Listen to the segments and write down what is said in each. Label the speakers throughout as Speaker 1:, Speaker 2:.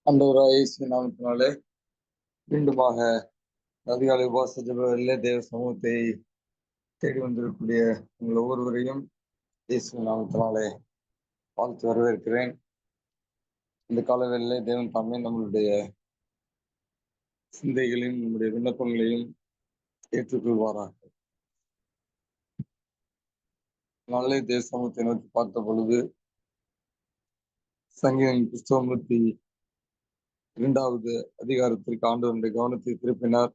Speaker 1: ஆண்டவராகிய இயேசு நாமத்தினாலே மீண்டுமாக அதிகாலை உபவாச ஜெபங்களிலே தேவ சமூகத்தை தேடி வந்திருக்கக்கூடிய உங்கள் ஒவ்வொருவரையும் இயேசு நாமத்தினாலே வாழ்த்து வரவேற்கிறேன். இந்த காலவேளையிலே தேவன் தாமே நம்மளுடைய சிந்தைகளையும் நம்முடைய விண்ணப்பங்களையும் ஏற்றுக்கொள்வாராக. நாளே தேவ சமூகத்தை நோக்கி பார்த்த பொழுது சங்கீதம் புஸ்தகம் 102வது அதிகாரத்திற்கு ஆண்டவருடைய கவனத்தை திருப்பினார்.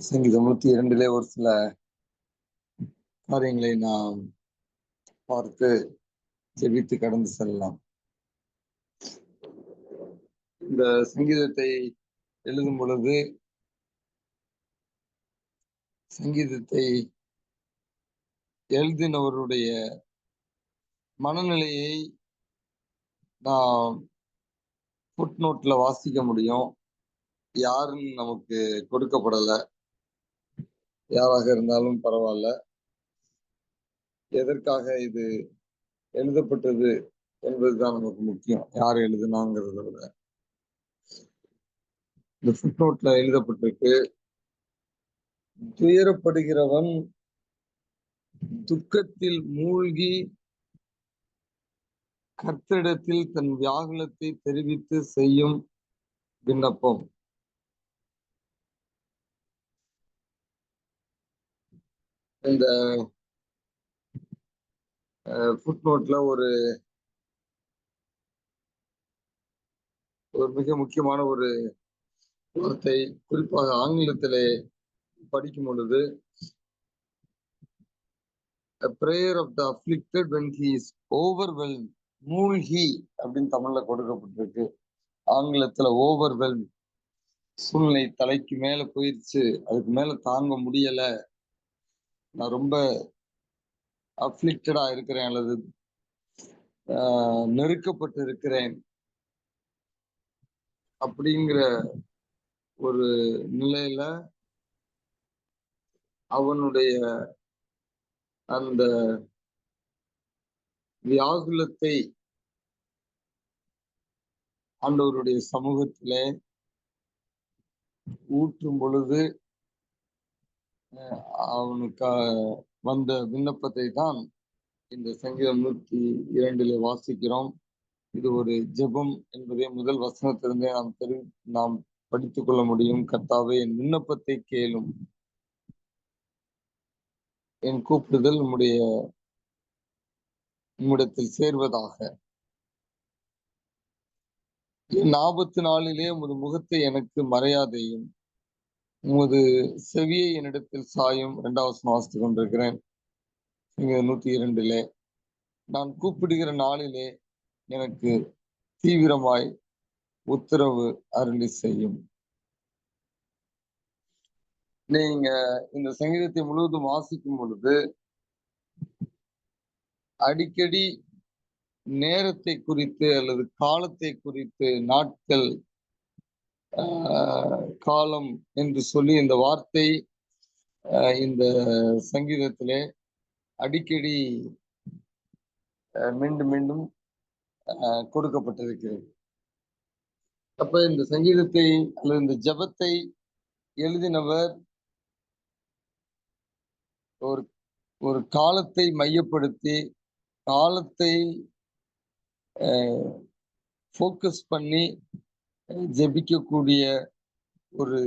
Speaker 1: சங்கீதம் 102 ஒரு சில காரியங்களை நாம் பார்த்து ஜெபித்து கடந்து செல்லலாம். இந்த சங்கீதத்தை எழுதும் பொழுது சங்கீதத்தை எழுதினவருடைய மனநிலையை நாம் ஃபுட்நோட்ல வாசிக்க முடியும். யாருன்னு நமக்கு கொடுக்கப்படலை. யாராக இருந்தாலும் பரவாயில்ல. எதற்காக இது எழுதப்பட்டது என்பதுதான் நமக்கு முக்கியம். யார் எழுதுனாங்கிறத விட இந்த ஃபுட்நோட்ல எழுதப்பட்டிருக்கு, துயரப்படுகிறவன் துக்கத்தில் மூழ்கி கர்த்தரிடத்தில் தன் வியாகுலத்தை தெரிவித்து செய்யும் விண்ணப்பம். இந்த ஃபுட்நோட்ல ஒரு மிக முக்கியமான ஒரு வார்த்தை, குறிப்பாக ஆங்கிலத்திலே படிக்கும் பொழுது a prayer of the afflicted when he is overwhelmed, மூழ்கி அப்படின்னு தமிழ்ல கொடுக்கப்பட்டிருக்கு. ஆங்கிலத்துல ஓவர்வெல்ம், சூழ்நிலை தலைக்கு மேல போயிடுச்சு, அதுக்கு மேல தாங்க முடியல, நான் ரொம்ப அஃப்ளிக்டடா இருக்கிறேன் அல்லது நெருக்கப்பட்டு இருக்கிறேன் அப்படிங்கிற ஒரு நிலையில அவனுடைய அந்த வியாகுலத்தை ஆண்டவருடைய சமூகத்திலே ஊற்றும் பொழுது அவனுக்கு வந்த விண்ணப்பத்தை தான் இந்த சங்கீதம் 102 வாசிக்கிறோம். இது ஒரு ஜெபம் என்பதை முதல் வசனத்திலிருந்தே நாம் படித்துக் கொள்ள முடியும். கர்த்தாவே, என் விண்ணப்பத்தை கேளும், என் கூப்பிடுதல் உம்மிடத்தில் சேர்வதாக. என் ஆபத்து நாளிலே உமது முகத்தை எனக்கு மறையாதையும், உமது செவியை என்னிடத்தில் சாயும். 2வது வாசித்துக் கொண்டிருக்கிறேன். 102 நான் கூப்பிடுகிற நாளிலே எனக்கு தீவிரமாய் உத்தரவு அருளி செய்யும். நீங்க இந்த சங்கீதத்தை முழுவதும் வாசிக்கும் பொழுது அடிக்கடி நேரத்தை குறித்து அல்லது காலத்தை குறித்து, நாட்கள், காலம் என்று சொல்லி இந்த வார்த்தை இந்த சங்கீதத்திலே அடிக்கடி மீண்டும் மீண்டும் கொடுக்கப்பட்டிருக்கிறது. அப்ப இந்த சங்கீதத்தை அல்லது இந்த ஜெபத்தை எழுதினவர் ஒரு காலத்தை மையப்படுத்தி, காலத்தை ஃபோக்கஸ் பண்ணி ஜெபிக்கக்கூடிய ஒரு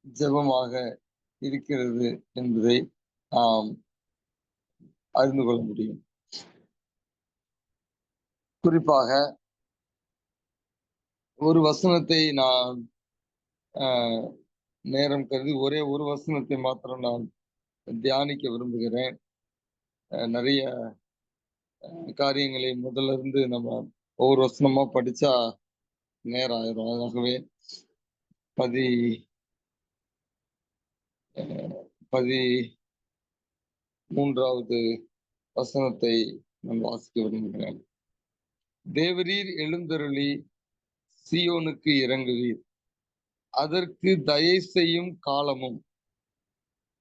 Speaker 1: ஜெபமாக இருக்கிறது என்பதை நாம் அறிந்து கொள்ள முடியும். குறிப்பாக ஒரு வசனத்தை நான் நேரம் கருதி ஒரே ஒரு வசனத்தை மாத்திரம் நான் தியானிக்க விரும்புகிறேன். நிறைய காரியங்களை முதல்ல இருந்து நம்ம ஒவ்வொரு வசனமா படிச்சா நேரம் ஆயிரும். ஆகவே 13வது வசனத்தை நான் வாசிக்க விரும்புகிறேன். தேவரீர் எழுந்தருளி சீயோனுக்கு இறங்குவீர், அதற்கு தயை செய்யும் காலமும்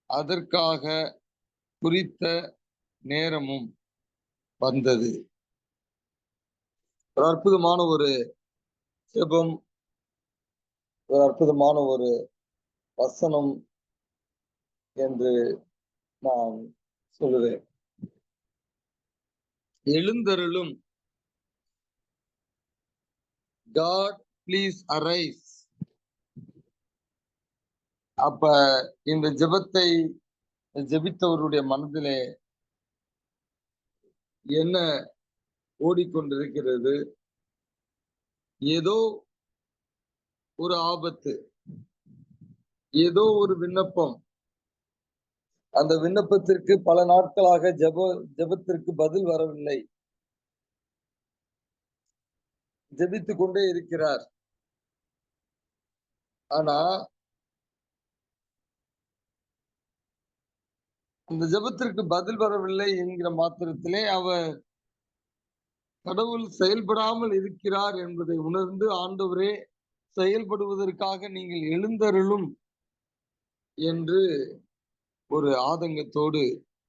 Speaker 1: அதற்காக குறித்த நேரமும் வந்தது. ஒரு அற்புதமான ஒரு ஜெபம் ஒரு அற்புதமான ஒரு வசனம் என்று நான் சொல்லுவேன். எழுந்தருளும், God please arise. அப்ப இந்த ஜெபத்தை ஜெபித்தவருடைய மனதிலே என்ன ஓடிக்கொண்டிருக்கிறது? ஏதோ ஒரு ஆபத்து, ஏதோ ஒரு விண்ணப்பம், அந்த விண்ணப்பத்திற்கு பல நாட்களாக ஜெபத்திற்கு பதில் வரவில்லை. ஜெபித்துக் கொண்டே இருக்கிறார். ஆனா அந்த ஜெபத்திற்கு பதில் வரவில்லை என்கிற மாத்திரத்திலே அவர் கடவுள் செயல்படாமல் இருக்கிறார் என்பதை உணர்ந்து, ஆண்டவரே செயல்படுவதற்காக நீங்கள் எழுந்தருளும் என்று ஒரு ஆதங்கத்தோடு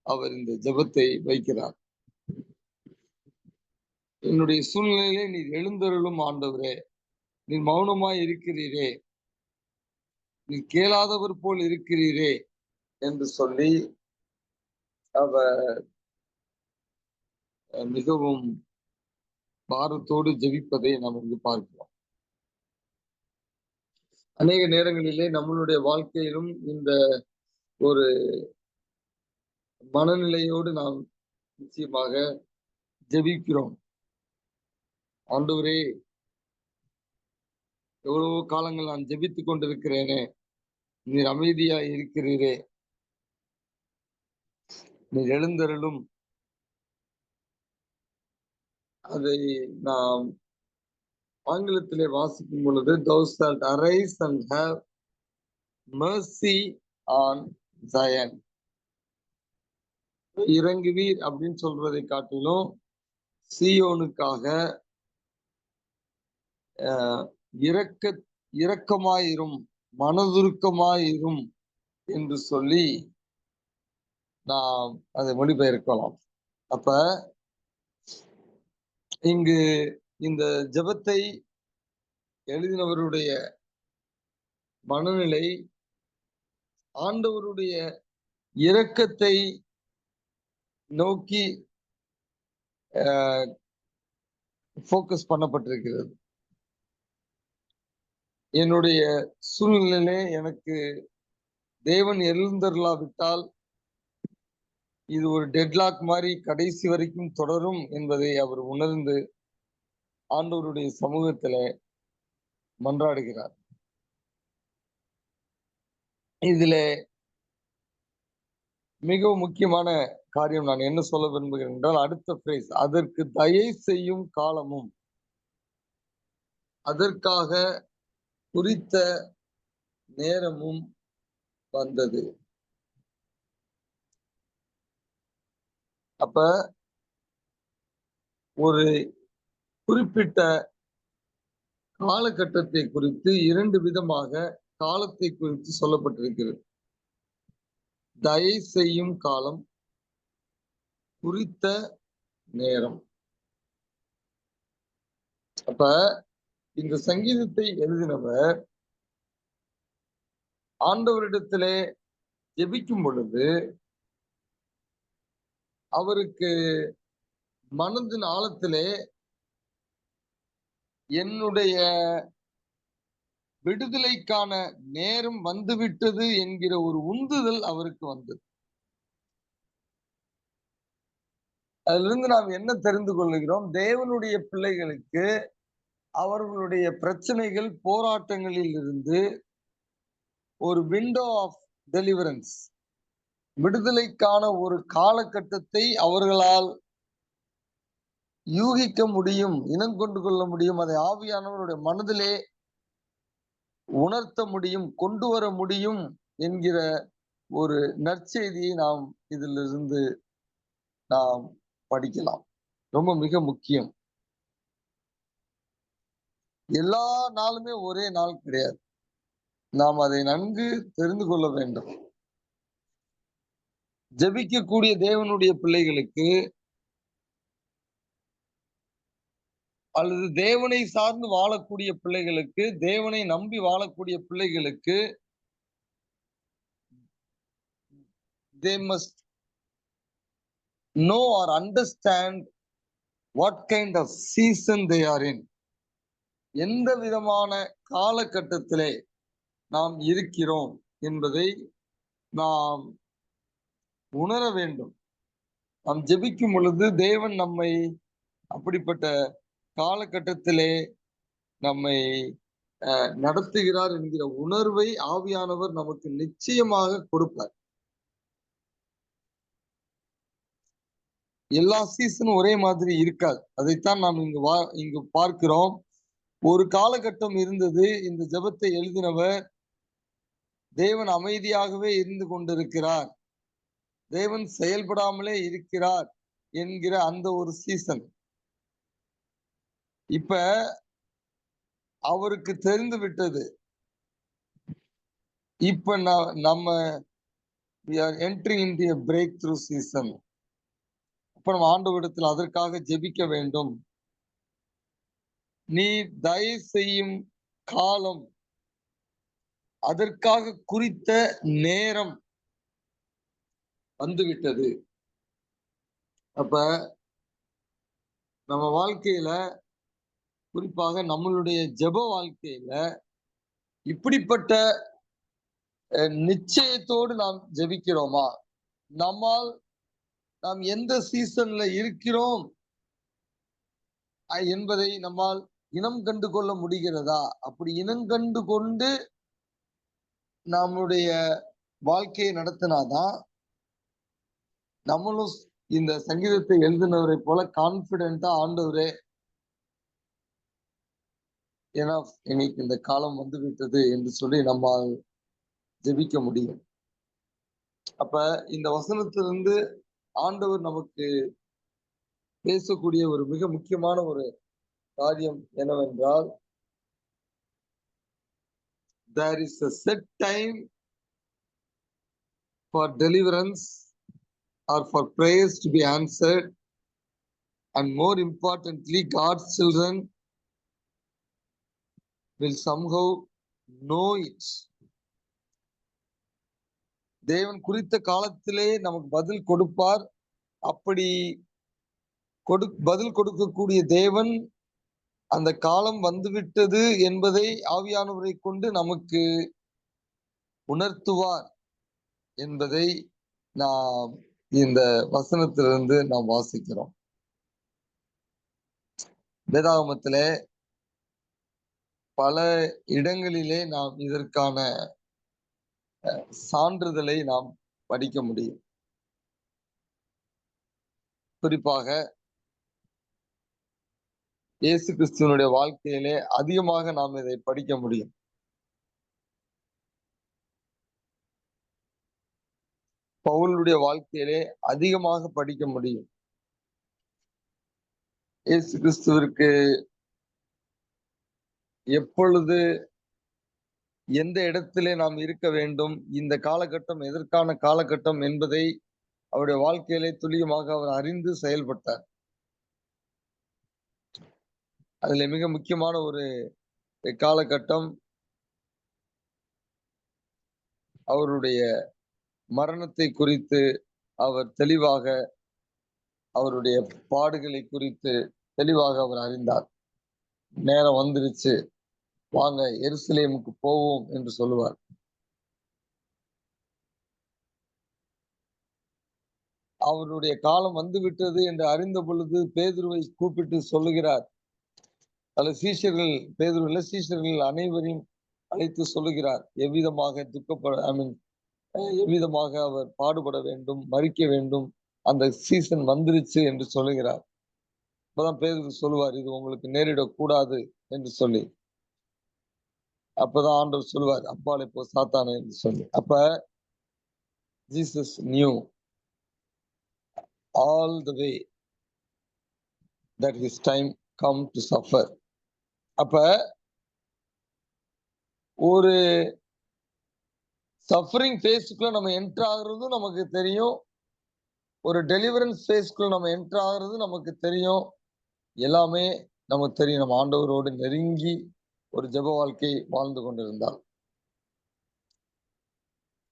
Speaker 1: அவர் இந்த ஜெபத்தை வைக்கிறார். என்னுடைய சூழ்நிலையிலே நீர் எழுந்தருளும் ஆண்டவரே, நீர் மௌனமாய் இருக்கிறீரே, நீர் கேளாதவர் போல் இருக்கிறீரே என்று சொல்லி அவர் மிகவும் பாரத்தோடு ஜெபிப்பதை நாம் இங்கு பார்க்கிறோம். அநேக நேரங்களிலே நம்மளுடைய வாழ்க்கையிலும் இந்த ஒரு மனநிலையோடு நாம் நிச்சயமாக ஜெபிக்கிறோம். ஆண்டவரே, எவ்வளவோ காலங்கள் நான் ஜெபித்துக் கொண்டிருக்கிறேனே, நீர் அமைதியாய் இருக்கிறீரே, நீர் எழுந்தருளும். அதை நாம் ஆங்கிலத்திலே வாசிக்கும் பொழுது thou shalt arise and have mercy on Zion. இறங்குவீர் அப்படின்னு சொல்றதை காட்டிலும் சீயோனுக்காக இரக்கமாயிரும், மனதுருக்கமாயிரும் என்று சொல்லி நாம் அதை மொழிபெயர்க்கலாம். அப்ப இங்கு இந்த ஜெபத்தை எழுதினவருடைய மனநிலை ஆண்டவருடைய இரக்கத்தை நோக்கி போக்கஸ் பண்ணப்பட்டிருக்கிறது. என்னுடைய சூழ்நிலையிலே எனக்கு தேவன் எழுந்தருளாவிட்டால் இது ஒரு டெட்லாக் மாதிரி கடைசி வரைக்கும் தொடரும் என்பதை அவர் உணர்ந்து ஆண்டவருடைய சமூகத்திலே மன்றாடுகிறார். இதிலே மிகவும் முக்கியமான காரியம் நான் என்ன சொல்ல விரும்புகிறேன் என்றால், அடுத்த பிரைஸ், அதற்கு தயை செய்யும் காலமும் அதற்காக குறித்த நேரமும் வந்தது. அப்ப ஒரு குறிப்பிட்ட காலகட்டத்தை குறித்து இரண்டு விதமாக காலத்தை குறித்து சொல்லப்பட்டிருக்கிறது. தயை செய்யும் காலம், குறித்த நேரம். அப்ப இந்த சங்கீதத்தை எழுதினவர் ஆண்டவரிடத்திலே ஜெபிக்கும் பொழுது அவருக்கு மனதின் ஆழத்திலே என்னுடைய விடுதலைக்கான நேரம் வந்துவிட்டது என்கிற ஒரு உந்துதல் அவருக்கு வந்தது. அதிலிருந்து நாம் என்ன தெரிந்து கொள்கிறோம்? தேவனுடைய பிள்ளைகளுக்கு அவர்களுடைய பிரச்சனைகள், போராட்டங்களில் இருந்து ஒரு விண்டோ ஆஃப் டெலிவரன்ஸ், விடுதலைக்கான ஒரு காலகட்டத்தை அவர்களால் யூகிக்க முடியும், இனம் கொண்டு கொள்ள முடியும், அதை ஆவியானவருடைய மனதிலே உணர்த்த முடியும், கொண்டு வர முடியும் என்கிற ஒரு நற்செய்தியை நாம் இதிலிருந்து நாம் படிக்கலாம். ரொம்ப மிக முக்கியம். எல்லா நாளுமே ஒரே நாள் கிடையாது. நாம் அதை நன்கு தெரிந்து கொள்ள வேண்டும். ஜெபிக்கக்கூடிய தேவனுடைய பிள்ளைகளுக்கு அல்லது தேவனை சார்ந்து வாழக்கூடிய பிள்ளைகளுக்கு, தேவனை நம்பி வாழக்கூடிய பிள்ளைகளுக்கு they must know or understand what kind of season they are in. எந்த விதமான காலகட்டத்திலே நாம் இருக்கிறோம் என்பதை நாம் உணர வேண்டும். நாம் ஜெபிக்கும் பொழுது தேவன் நம்மை அப்படிப்பட்ட காலகட்டத்திலே நம்மை நடத்துகிறார் என்கிற உணர்வை ஆவியானவர் நமக்கு நிச்சயமாக கொடுப்பார். எல்லா சீசனும் ஒரே மாதிரி இருக்காது. அதைத்தான் நாம் இங்கு பார்க்கிறோம். ஒரு காலகட்டம் இருந்தது, இந்த ஜெபத்தை எழுதினவர் தேவன் அமைதியாகவே இருந்து கொண்டிருக்கிறார், தேவன் செயல்படாமலே இருக்கிறார் என்கிற அந்த ஒரு சீசன். இப்ப அவருக்கு தெரிந்து விட்டது. இப்ப நம்ம we are entering into a breakthrough season. அப்ப நம்ம ஆண்டவரிடத்தில் அதற்காக ஜெபிக்க வேண்டும். நீ தயவு செய்யும் காலம், அதற்காக குறித்த நேரம் வந்துவிட்டது. அப்ப நம்ம வாழ்க்கையில, குறிப்பாக நம்மளுடைய ஜெப வாழ்க்கையில இப்படிப்பட்ட நிச்சயத்தோடு நாம் ஜெபிக்கிறோமா? நாம் எந்த சீசன்ல இருக்கிறோம் என்பதை நம்மால் இனம் கண்டு கொள்ள முடிகிறதா? அப்படி இனம் கண்டு கொண்டு நம்முடைய வாழ்க்கையை நடத்தினாதான் நம்மளும் இந்த சங்கீதத்தை எழுதினவரை போல கான்பிடென்டா, ஆண்டவரே ஏன்னா இன்னைக்கு இந்த காலம் வந்து விட்டது என்று சொல்லி நம்மால் ஜெபிக்க முடியும். அப்ப இந்த வசனத்திலிருந்து ஆண்டவர் நமக்கு பேசக்கூடிய ஒரு மிக முக்கியமான ஒரு காரியம் என்னவென்றால், there is a set time for deliverance or for prayers to be answered, and more importantly, God's children will somehow know it. தேவன் குறித்த காலத்திலே நமக்கு பதில் கொடுப்பார். அப்படி பதில் கொடுக்கக்கூடிய தேவன் அந்த காலம் வந்துவிட்டது என்பதை ஆவியானவரை கொண்டு நமக்கு உணர்த்துவார் என்பதை நாம் இந்த வசனத்திலிருந்து நாம் வாசிக்கிறோம். வேதாகமத்திலே பல இடங்களிலே நாம் இதற்கான சான்றிதழை நாம் படிக்க முடியும். குறிப்பாக இயேசு கிறிஸ்துவனுடைய வாழ்க்கையிலே அதிகமாக நாம் இதை படிக்க முடியும். பவுலுடைய வாழ்க்கையிலே அதிகமாக படிக்க முடியும். இயேசு கிறிஸ்துவிற்கு எப்பொழுது எந்த இடத்திலே நாம் இருக்க வேண்டும், இந்த காலகட்டம் எதற்கான காலகட்டம் என்பதை அவருடைய வாழ்க்கையிலே துல்லியமாக அவர் அறிந்து செயல்பட்டார். அதுல மிக முக்கியமான ஒரு காலகட்டம் அவருடைய மரணத்தை குறித்து அவர் தெளிவாக, அவருடைய பாடுகளை குறித்து தெளிவாக அவர் அறிந்தார். நேரம் வந்துருச்சு, வாங்க எருசலேமுக்கு போவோம் என்று சொல்லுவார். அவருடைய காலம் வந்துவிட்டது என்று அறிந்த பொழுது பேதுருவை கூப்பிட்டு சொல்லுகிறார். அல்லது சீஷர்கள், பேதுரு சீஷர்கள் அனைவரையும் அழைத்து சொல்லுகிறார், எவ்விதமாக எவ்விதமாக அவர் பாடுபட வேண்டும், மரிக்க வேண்டும், அந்த சீசன் வந்துருச்சு என்று சொல்லுகிறார். அப்பதான் பேதுரு சொல்லுவார், இது உங்களுக்கு நேரிடக்கூடாது என்று சொல்லி. அப்பதான் ஆண்டவர் சொல்லுவார், அப்பாலே போ சாத்தானே என்று சொல்லி. அப்ப Jesus knew all the way that his time come to suffer. அப்ப ஒரு சஃபரிங் ஃபேஸ்க்குள்ள நம்ம என்டர் ஆகுறதும் நமக்கு தெரியும், ஒரு டெலிவரன்ஸ் ஃபேஸ்க்குள்ள நம்ம என்டர் ஆகுறது நமக்கு தெரியும். எல்லாமே நமக்கு தெரியும், நம்ம ஆண்டவரோடு நெருங்கி ஒரு ஜெப வாழ்க்கை வாழ்ந்து கொண்டிருந்தார்.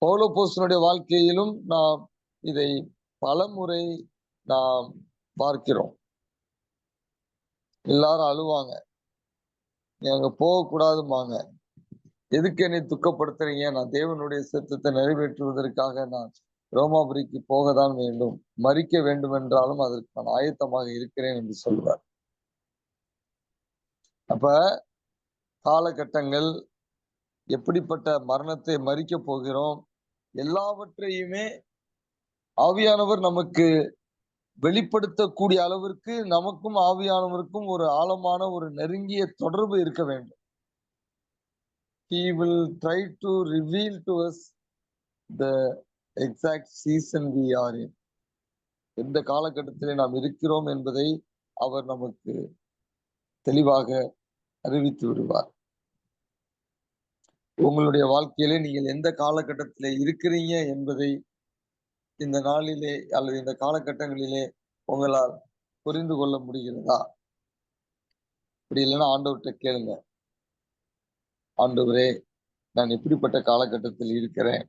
Speaker 1: பவுல் அப்போஸ்தலனுடைய வாழ்க்கையிலும் நாம் இதை பலமுறை நாம் பார்க்கிறோம். எல்லாரும் அழுவாங்க, நீ அங்க போகக்கூடாதும்பாங்க. எதுக்கு என்னை துக்கப்படுத்துறீங்க? நான் தேவனுடைய சித்தத்தை நிறைவேற்றுவதற்காக நான் ரோமாபுரிக்கு போகத்தான் வேண்டும், மரிக்க வேண்டும் என்றாலும் அதற்கு நான் ஆயத்தமாக இருக்கிறேன் என்று சொல்வார். அப்ப காலகட்டங்கள், எப்படிப்பட்ட மரணத்தை மரிக்க போகிறோம், எல்லாவற்றையுமே ஆவியானவர் நமக்கு வெளிப்படுத்தக்கூடிய அளவிற்கு நமக்கும் ஆவியானவருக்கும் ஒரு ஆழமான ஒரு நெருங்கிய தொடர்பு இருக்க வேண்டும். He will try to reveal to us the exact season we are in. எந்த காலகட்டத்திலே நாம் இருக்கிறோம் என்பதை அவர் நமக்கு தெளிவாக அறிவித்து விடுவார். உங்களுடைய வாழ்க்கையிலே நீங்கள் எந்த காலகட்டத்திலே இருக்கிறீங்க என்பதை இந்த நாளிலே அல்லது இந்த காலகட்டங்களிலே உங்களால் புரிந்து கொள்ள முடிகிறதா? அப்படி இல்லைன்னா ஆண்டவர்கிட்ட கேளுங்க, ஆண்டவரே, நான் எப்படிப்பட்ட காலகட்டத்தில் இருக்கிறேன்?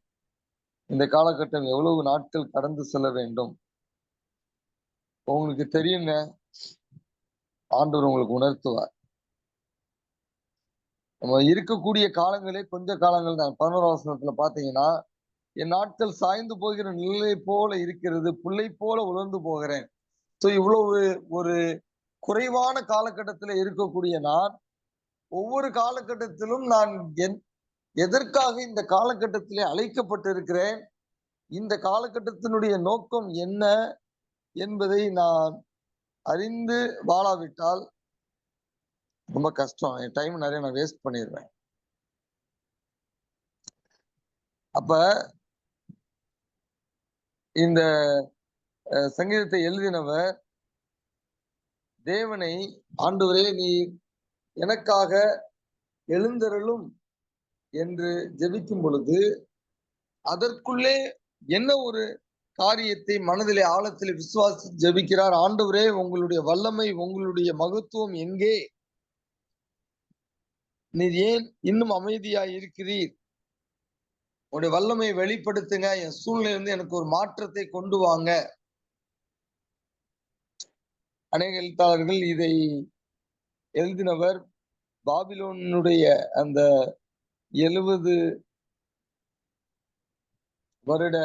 Speaker 1: இந்த காலகட்டம் எவ்வளவு நாட்கள் கடந்து செல்ல வேண்டும்? உங்களுக்கு தெரியுங்க, ஆண்டவர் உங்களுக்கு உணர்த்துவார். நம்ம இருக்கக்கூடிய காலங்களே கொஞ்ச காலங்கள் தான். 11 வசனத்துல பாத்தீங்கன்னா, என் நாட்கள் சாய்ந்து போகிற நிலை போல இருக்கிறது, புல்லை போல உலர்ந்து போகிறேன். சோ இவ்வளவு ஒரு குறைவான காலகட்டத்துல இருக்கக்கூடிய நான், ஒவ்வொரு காலகட்டத்திலும் நான் எதற்காக இந்த காலகட்டத்திலே அழைக்கப்பட்டிருக்கிறேன், இந்த காலகட்டத்தினுடைய நோக்கம் என்ன என்பதை நான் அறிந்து வாழாவிட்டால் ரொம்ப கஷ்டம். என் டைம் நிறைய நான் வேஸ்ட் பண்ணிடுவேன். அப்ப இந்த சங்கீதத்தை எழுதினவர் தேவனை, ஆண்டவரே நீ எனக்காக எழுந்தருளும் என்று ஜெபிக்கும் பொழுது அதற்குள்ளே என்ன ஒரு காரியத்தை மனதிலே ஆழத்திலே விசுவாசி ஜெபிக்கிறார். ஆண்டவரே, உங்களுடைய வல்லமை, உங்களுடைய மகத்துவம் எங்கே? நீர் ஏன் இன்னும் அமைதியாய் இருக்கிறீர்? உங்களுடைய வல்லமை வெளிப்படுத்துங்க, என் சூழ்நிலையிலிருந்து எனக்கு ஒரு மாற்றத்தை கொண்டு வாங்க. அநேக எழுத்தாளர்கள் இதை எழுதினவர் பாபிலோனுடைய அந்த 70 வருட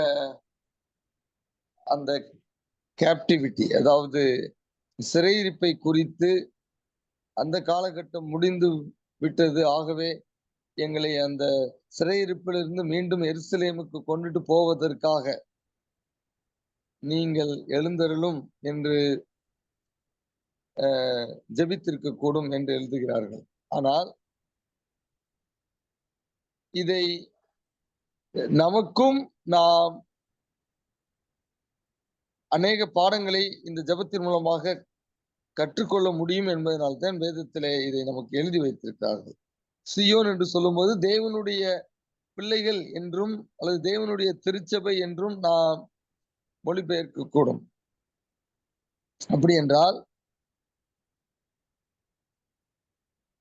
Speaker 1: அந்த கேப்டிவிட்டி, அதாவது சிறையிருப்பை குறித்து, அந்த காலகட்டம் முடிந்து விட்டது, ஆகவே எங்களை அந்த சிறையிருப்பிலிருந்து மீண்டும் எருசலேமுக்கு கொண்டுட்டு போவதற்காக நீங்கள் எழுந்தருளும் என்று ஜெபித்திருக்க கூடும் என்று எழுதுகிறார்கள். ஆனால் இதை நமக்கும் நாம் அநேக பாடங்களை இந்த ஜெபத்தின் மூலமாக கற்றுக்கொள்ள முடியும் என்பதனால்தான் வேதத்திலே இதை நமக்கு எழுதி வைத்திருக்கிறார்கள். சியோன் என்று சொல்லும்போது தேவனுடைய பிள்ளைகள் என்றும் அல்லது தேவனுடைய திருச்சபை என்றும் நாம் மொழிபெயர்க்க கூடும். அப்படி என்றால்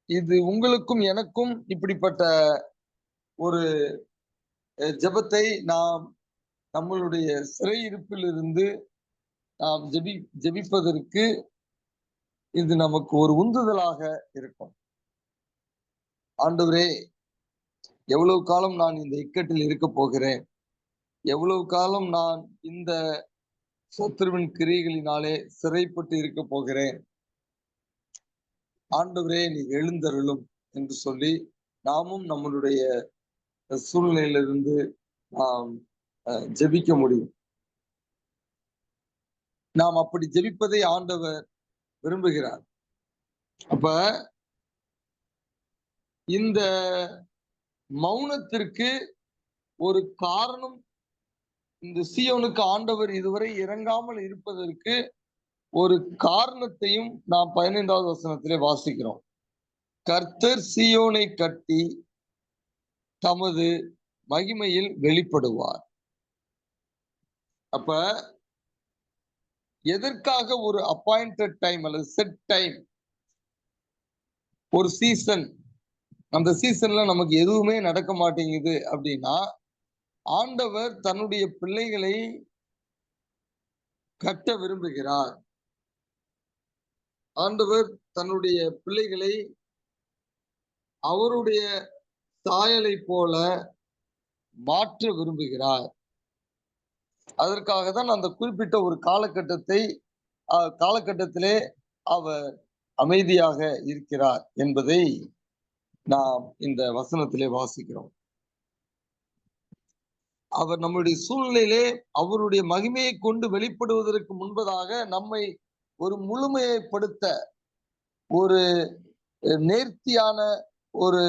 Speaker 1: இது உங்களுக்கும் எனக்கும் இப்படிப்பட்ட ஒரு ஜெபத்தை நாம் நம்மளுடைய சிறையிருப்பிலிருந்து நாம் ஜெபிப்பதற்கு இது நமக்கு ஒரு உந்துதலாக இருக்கும். ஆண்டவரே, எவ்வளவு காலம் நான் இந்த இக்கட்டில் இருக்க போகிறேன்? எவ்வளவு காலம் நான் இந்த சத்துருவின் கிரியைகளினாலே சிறைப்பட்டு இருக்க போகிறேன்? ஆண்டவரே, நீ எழுந்தருளும் என்று சொல்லி நாமும் நம்மளுடைய சூழ்நிலையிலிருந்து நாம் ஜெபிக்க முடியும். நாம் அப்படி ஜெபிப்பதை ஆண்டவர் விரும்புகிறார். அப்ப இந்த மௌனத்திற்கு ஒரு காரணம், இந்த சீயோனுக்கு ஆண்டவர் இதுவரை இறங்காமல் இருப்பதற்கு ஒரு காரணத்தையும் நாம் 15வது வசனத்திலே வாசிக்கிறோம். கர்த்தர் சீயோனை கட்டி தமது மகிமையில் வெளிப்படுவார். அப்ப எதற்காக ஒரு அப்பாயிண்டட் டைம் அல்லது செட் டைம் ஒரு சீசன், அந்த சீசன்ல நமக்கு எதுவுமே நடக்க மாட்டேங்குது அப்படின்னா, ஆண்டவர் தன்னுடைய பிள்ளைகளை கட்ட விரும்புகிறார். ஆண்டவர் தன்னுடைய பிள்ளைகளை அவருடைய சாயலை போல மாற்ற விரும்புகிறார். அதற்காக தான் அந்த குறிப்பிட்ட ஒரு காலகட்டத்திலே அவர் அமைதியாக இருக்கிறார் என்பதை நாம் இந்த வசனத்திலே வாசிக்கிறோம். அவர் நம்முடைய சூழ்நிலையிலே அவருடைய மகிமையை கொண்டு வெளிப்படுவதற்கு முன்பதாக நம்மை ஒரு முழுமைப்படுத்த, ஒரு நேர்த்தியான ஒரு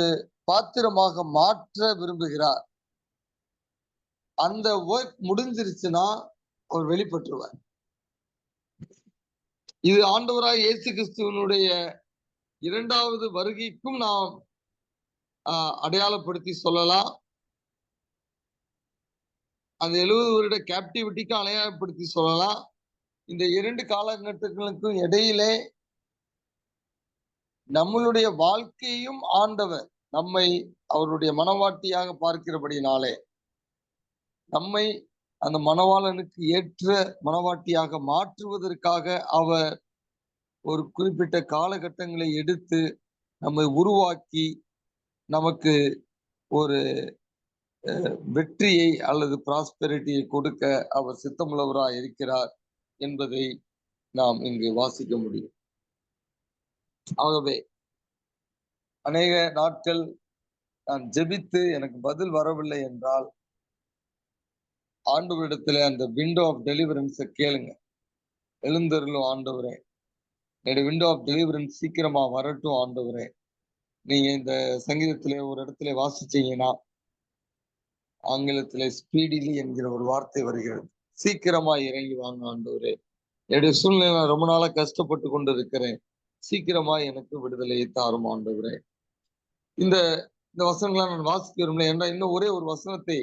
Speaker 1: பாத்திரமாக மாற்ற விரும்புகிறார். அந்த ஒர்க் முடிஞ்சிருச்சுன்னா அவர் வெளிப்பட்டுருவார். இது ஆண்டவராய் இயேசு கிறிஸ்துவனுடைய இரண்டாவது வருகைக்கும் நாம் அடையாளப்படுத்தி சொல்லலாம். அந்த 70 வருட கேப்டிவிட்டிக்கும் அடையாளப்படுத்தி சொல்லலாம். இந்த 2 காலகட்டங்களுக்கும் இடையிலே நம்மளுடைய வாழ்க்கையும் ஆண்டவர் நம்மை அவருடைய மனவாட்டியாக பார்க்கிறபடினாலே, நம்மை அந்த மணவாளனுக்கு ஏற்ற மணவாட்டியாக மாற்றுவதற்காக அவர் ஒரு குறிப்பிட்ட காலகட்டங்களை எடுத்து நம்மை உருவாக்கி நமக்கு ஒரு வெற்றியை அல்லது பிராஸ்பெரிட்டியை கொடுக்க அவர் சித்தமுள்ளவராய் இருக்கிறார் என்பதை நாம் இங்கு வாசிக்க முடியும். ஆகவே அநேக நாட்கள் நான் ஜெபித்து எனக்கு பதில் வரவில்லை என்றால் ஆண்டவரிடத்துல அந்த விண்டோ ஆஃப் டெலிவரன்ஸை கேளுங்க. எழுந்தருளும் ஆண்டவரே, என்னுடைய விண்டோ ஆஃப் டெலிவரன்ஸ் சீக்கிரமா வரட்டும் ஆண்டவரே. நீங்க இந்த சங்கீதத்திலே ஒரு இடத்துல வாசிச்சீங்கன்னா ஆங்கிலத்திலே ஸ்பீடிலி என்கிற ஒரு வார்த்தை வருகிறது. சீக்கிரமா இறங்கி வாங்க ஆண்டவரே, என்னுடைய சூழ்நிலை நான் ரொம்ப நாளா கஷ்டப்பட்டு கொண்டு இருக்கிறேன், சீக்கிரமா எனக்கு விடுதலையை தாரும் ஆண்டவரே. இந்த இந்த வசனங்களை நான் வாசிக்க விரும்பல. ஏன்னா இன்னும் ஒரே ஒரு வசனத்தை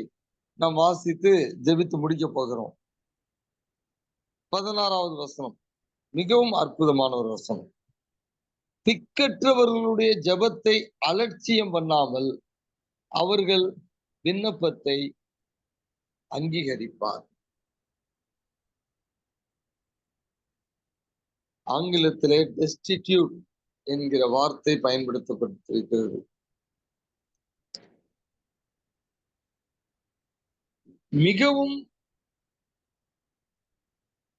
Speaker 1: நாம் வாசித்து ஜெபித்து முடிக்க போகிறோம். 16வது வசனம் மிகவும் அற்புதமான ஒரு வசனம். திக்கற்றவர்களுடைய ஜெபத்தை அலட்சியம் பண்ணாமல் அவர்கள் விண்ணப்பத்தை அங்கீகரிப்பார். ஆங்கிலத்திலே டெஸ்டிடியூட் என்கிற வார்த்தை பயன்படுத்தப்பட்டிருக்கிறது. மிகவும்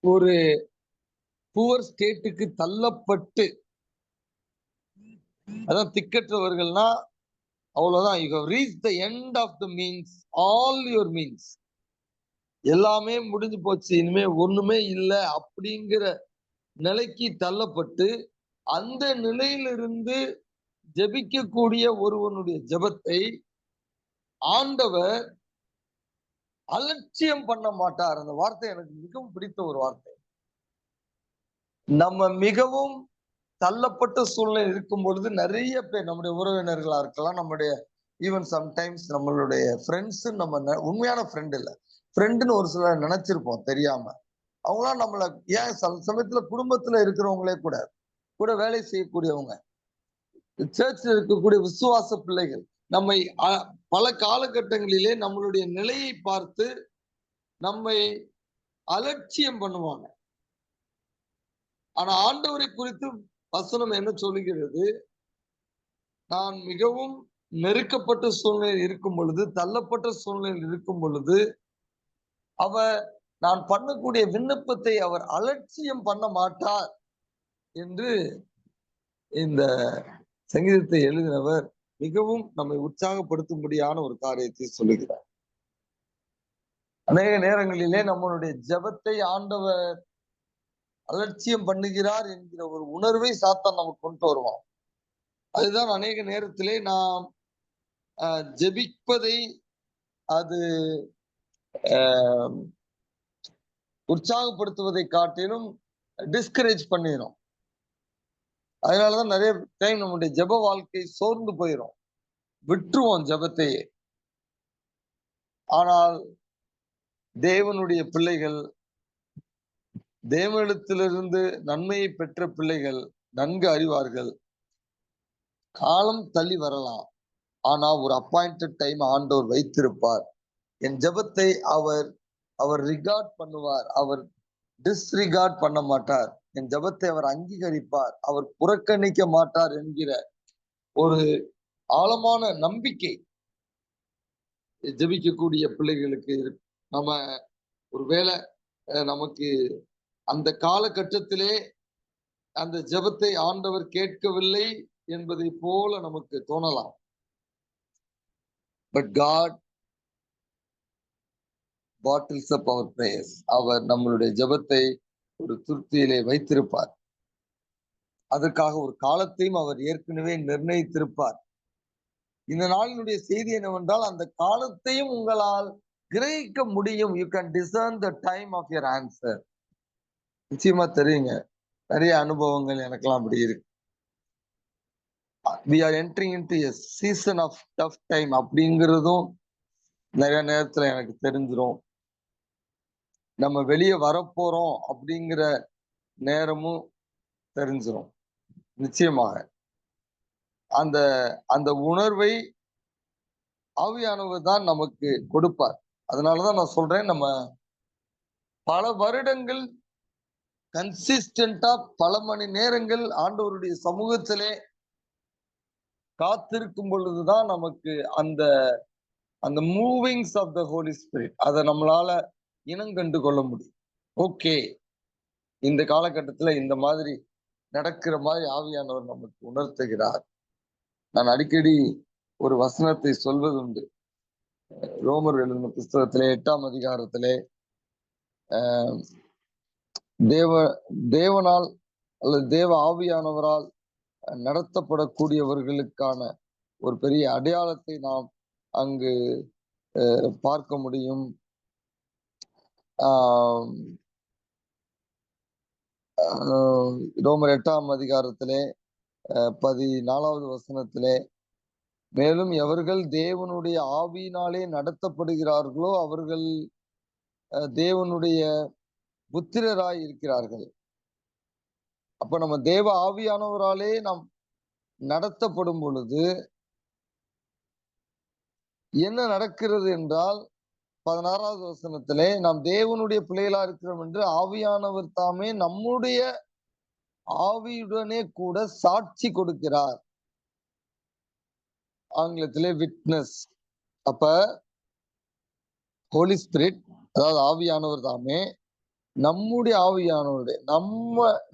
Speaker 1: ஒரு புவர் ஸ்டேட்டுக்கு தள்ளப்பட்டு, அதான் திக்கற்றவர்கள்னா அவ்வளவுதான். You have reach the end of the means, all your means, எல்லாமே முடிஞ்சு போச்சு, இனிமே ஒண்ணுமே இல்லை அப்படிங்கிற நிலைக்கு தள்ளப்பட்டு, அந்த நிலையிலிருந்து ஜெபிக்கக்கூடிய ஒருவனுடைய ஜெபத்தை ஆண்டவர் அலட்சியம் பண்ண மாட்டார். அந்த வார்த்தை எனக்கு மிகவும் பிடித்த ஒரு வார்த்தை. நம்ம மிகவும் தள்ளப்பட்ட சூழ்நிலை இருக்கும் பொழுது நிறைய பேர், நம்முடைய உறவினர்களா இருக்கலாம், நம்முடைய ஈவன் சம்டைம்ஸ் நம்மளுடைய ஃப்ரெண்ட்ஸ், நம்ம உண்மையான ஃப்ரெண்ட் இல்ல, ஃப்ரெண்டுன்னு ஒரு சிலர் நினைச்சிருப்போம் தெரியாம. அவங்களாம் நம்மள, ஏன் சமயத்துல குடும்பத்துல இருக்கிறவங்களே கூட வேலை செய்யக்கூடியவங்க, சர்ச்சில் இருக்கக்கூடிய விசுவாச பிள்ளைகள் நம்மை பல காலகட்டங்களிலே நம்மளுடைய நிலையை பார்த்து நம்மை அலட்சியம் பண்ணுவாங்க. ஆனா ஆண்டவரை குறித்து வசனம் என்ன சொல்லுகிறது? நான் மிகவும் நெருக்கப்பட்ட சூழ்நிலையில் இருக்கும் பொழுது, தள்ளப்பட்ட சூழ்நிலையில் இருக்கும் பொழுது, அவர் நான் பண்ணக்கூடிய விண்ணப்பத்தை அவர் அலட்சியம் பண்ண மாட்டார் என்று இந்த சங்கீதத்தை எழுதினவர் மிகவும் நம்மை உற்சாகப்படுத்தும்படியான ஒரு காரியத்தை சொல்லுகிறார். அநேக நேரங்களிலே நம்மளுடைய ஜெபத்தை ஆண்டவர் அலட்சியம் பண்ணுகிறார் என்கிற ஒரு உணர்வை சாத்தான் நமக்கு கொண்டு வருவான். அதுதான் அநேக நேரத்திலே நாம் ஜெபிப்பதை அது உற்சாகப்படுத்துவதை காட்டிலும் டிஸ்கரேஜ் பண்ணிடும். அதனாலதான் நிறைய டைம் நம்முடைய ஜெப வாழ்க்கை சோர்ந்து போயிடும், விட்டுருவோம் ஜெபத்தையே. ஆனால் தேவனுடைய பிள்ளைகள், தேவனிடத்திலிருந்து நன்மையை பெற்ற பிள்ளைகள் நன்கு அறிவார்கள். காலம் தள்ளி வரலாம். ஆனா ஒரு அப்பாயிண்டட் டைம் ஆண்டவர் வைத்திருப்பார். என் ஜெபத்தை அவர் அவர் ரிகார்ட் பண்ணுவார். அவர் டிஸ்ரிகார்ட் பண்ண மாட்டார். என் ஜெபத்தை அவர் அங்கீகரிப்பார். அவர் புறக்கணிக்க மாட்டார் என்கிற ஒரு ஆழமான நம்பிக்கை ஜெபிக்கக்கூடிய பிள்ளைகளுக்கு இருக்கு. நம்ம ஒருவேளை நமக்கு அந்த காலகட்டத்திலே அந்த ஜெபத்தை ஆண்டவர் கேட்கவில்லை என்பதை போல நமக்கு தோணலாம். But God bottles up our prayers. அவர் நம்மளுடைய ஜெபத்தை ஒரு துருத்தியிலே வைத்திருப்பார். அதற்காக ஒரு காலத்தையும் அவர் ஏற்கனவே நிர்ணயித்திருப்பார். இந்த நாளினுடைய செய்தி என்னவென்றால், அந்த காலத்தையும் உங்களால் கிரகிக்க முடியும். You can discern the time of your answer. நிச்சயமா தெரியுங்க. நிறைய அனுபவங்கள் எனக்கெல்லாம் அப்படி இருக்கு. we are entering into a season of tough time அப்படிங்கிறதும் நிறைய நேரத்துல எனக்கு தெரிஞ்சிரும். நம்ம வெளியே வரப்போறோம் அப்படிங்கிற நேரமும் தெரிஞ்சிரும். நிச்சயமாக அந்த அந்த உணர்வை ஆவியானவர் தான் நமக்கு கொடுப்பார். அதனாலதான் நான் சொல்றேன், நம்ம பல வருடங்கள் கன்சிஸ்டன்டா பல மணி நேரங்கள் ஆண்டவருடைய சமூகத்திலே காத்திருக்கும் பொழுதுதான் நமக்கு அந்த அந்த movings of the holy spirit அதை நம்மளால இனங்கண்டு கொள்ள முடியும். ஓகே, இந்த காலகட்டத்துல இந்த மாதிரி நடக்கிற மாதிரி ஆவியானவர் நமக்கு உணர்த்துகிறார். நான் அடிக்கடி ஒரு வசனத்தை சொல்வது உண்டு. ரோமர் எழுதின புஸ்தகத்திலே 8ஆம் அதிகாரத்திலே தேவனால் அல்லது தேவ ஆவியானவரால் நடத்தப்படக்கூடியவர்களுக்கான ஒரு பெரிய அடையாளத்தை நாம் அங்கு பார்க்க முடியும். ரோமர் 8ஆம் அதிகாரத்திலே 14வது வசனத்திலே, மேலும் எவர்கள் தேவனுடைய ஆவியினாலே நடத்தப்படுகிறார்களோ அவர்கள் தேவனுடைய புத்திரராய் இருக்கிறார்கள். அப்ப நம்ம தேவ ஆவியானவராலே நாம் நடத்தப்படும் பொழுது என்ன நடக்கிறது என்றால், 16வது வசனத்திலே, நாம் தேவனுடைய பிள்ளைகளா இருக்கிறோம் என்று ஆவியானவர் தாமே நம்முடைய ஆவியுடனே கூட சாட்சி கொடுக்கிறார். ஆங்கிலத்திலே விட்னஸ். அப்ப ஹோலி ஸ்பிரிட், அதாவது ஆவியானவர் தாமே நம்முடைய ஆவியானவருடைய